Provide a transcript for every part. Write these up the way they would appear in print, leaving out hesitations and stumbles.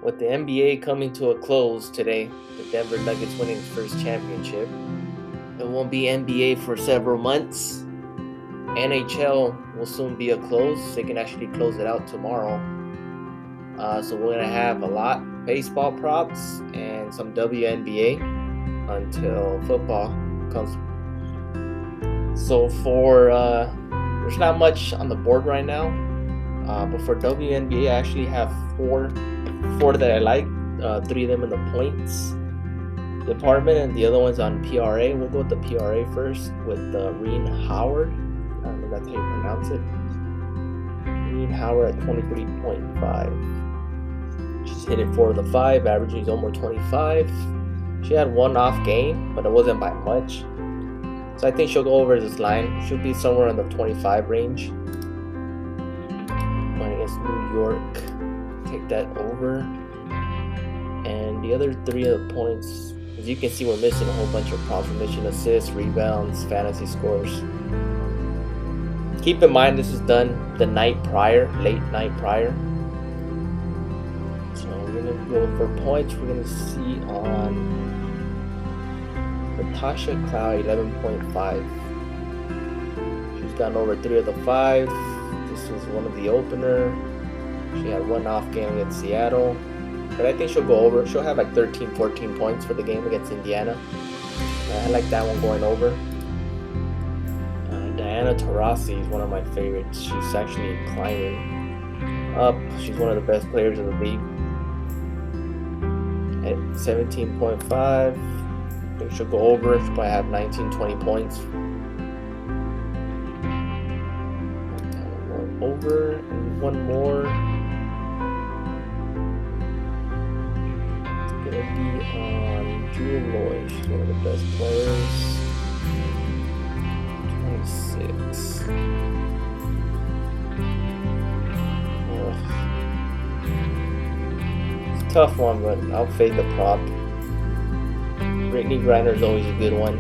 With the NBA coming to a close today, the Denver Nuggets winning its first championship, it won't be NBA for several months. NHL will soon be a close. They can actually close it out tomorrow. So we're going to have a lot baseball props and some WNBA until football comes. So there's not much on the board right now. But for WNBA, I actually have four that I like. 3 of them in the points department, and the other one's on PRA. We'll go with the PRA first with Reen Howard. I don't know if that's how you pronounce it. Reen Howard at 23.5. She's hit it 4 of the 5, averaging almost 25. She had one off game, but it wasn't by much. So I think she'll go over this line. She'll be somewhere in the 25 range. Going against New York. Take that over. And the other 3 of the points, as you can see, we're missing a whole bunch of props. We're missing assists, rebounds, fantasy scores. Keep in mind this is done the night prior, late night prior. So we're going to go for points. We're going to see on Natasha Cloud 11.5. She's gotten over 3 of the 5. This was one of the opener. She had one off game against Seattle. But I think she'll go over. She'll have like 13, 14 points for the game against Indiana. I like that one going over. Diana Taurasi is one of my favorites. She's actually climbing up. She's one of the best players in the league. At 17.5. I think she'll go over. She'll probably have 19, 20 points. Going over. And one more. Be on Drew Lloyd. She's one of the best players. 26. It's a tough one, but I'll fade the prop. Brittany Griner is always a good one.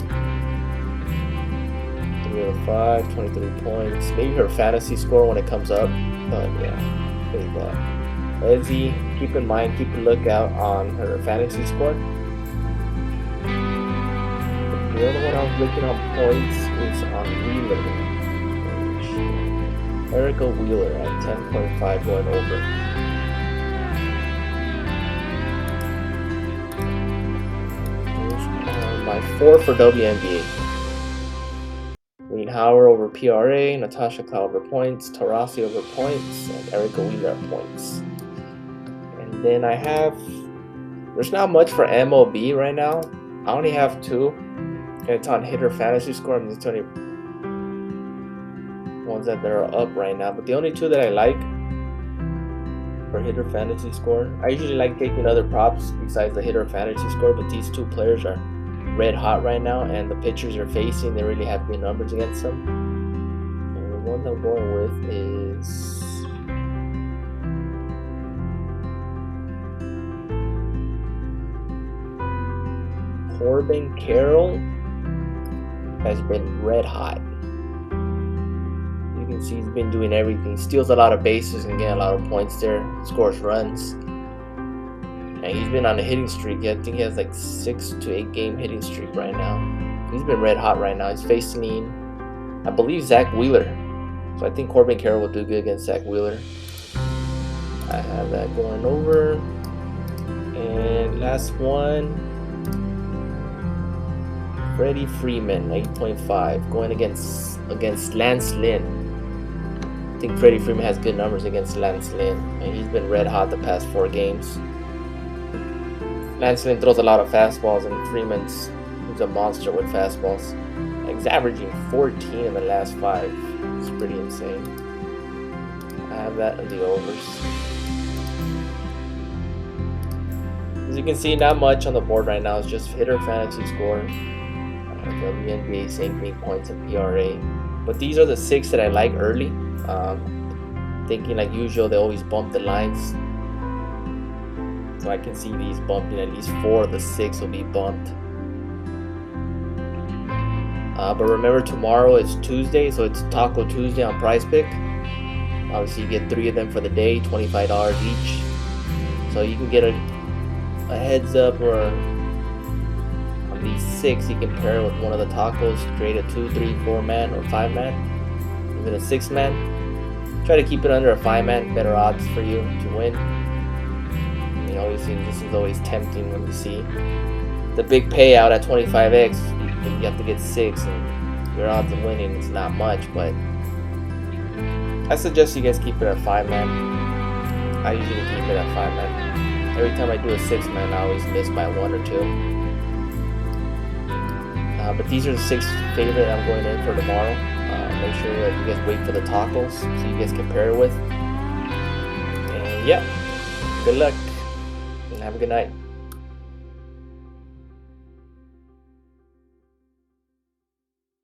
3 of the 5, 23 points. Maybe her fantasy score when it comes up. But yeah, fade that. Ezzy, keep in mind, keep a lookout on her fantasy score. The other one I was looking on points is on Wheeler. Erica Wheeler at 10.5 going over. My 4 for WNBA. Reen Howard over PRA, Natasha Cloud over points, Taurasi over points, and Erica Wheeler at points. Then there's not much for MLB right now. I only have 2. And it's on hitter fantasy score. I'm just telling you ones that are up right now. But the only 2 that I like for hitter fantasy score, I usually like taking other props besides the hitter fantasy score. But these 2 players are red hot right now. And the pitchers are facing, they really have good numbers against them. And the one I'm going with is Corbin Carroll. Has been red hot. You can see he's been doing everything. Steals a lot of bases and getting a lot of points there. Scores runs. And he's been on a hitting streak. I think he has like 6 to 8 game hitting streak right now. He's been red hot right now. He's facing, I believe, Zach Wheeler. So I think Corbin Carroll will do good against Zach Wheeler. I have that going over. And last one. Freddie Freeman, 8.5, going against Lance Lynn. I think Freddie Freeman has good numbers against Lance Lynn, and he's been red hot the past 4 games. Lance Lynn throws a lot of fastballs, and Freeman's a monster with fastballs. He's averaging 14 in the last 5. It's pretty insane. I have that in the overs. As you can see, not much on the board right now. It's just hitter fantasy score. WNBA, same thing, points and PRA. But these are the 6 that I like early. Thinking like usual, they always bump the lines. So I can see these bumping. At least 4 of the 6 will be bumped. But remember, tomorrow is Tuesday, so it's Taco Tuesday on Prize Pick. Obviously, you get 3 of them for the day, $25 each. So you can get a heads up, or on these 6, you can pair with one of the tacos, create a 2, 3, 4-man or 5-man, even a 6-man. Try to keep it under a 5-man, better odds for you to win. You know, obviously this is always tempting when you see the big payout at 25x. You have to get 6, and your odds of winning is not much, but I suggest you guys keep it at 5-man. I usually keep it at 5-man. Every time I do a 6-man, I always miss by 1 or 2. But these are the 6 favorite I'm going in for tomorrow. Make sure that you guys wait for the tacos so you guys can pair it with. And yeah, good luck and have a good night.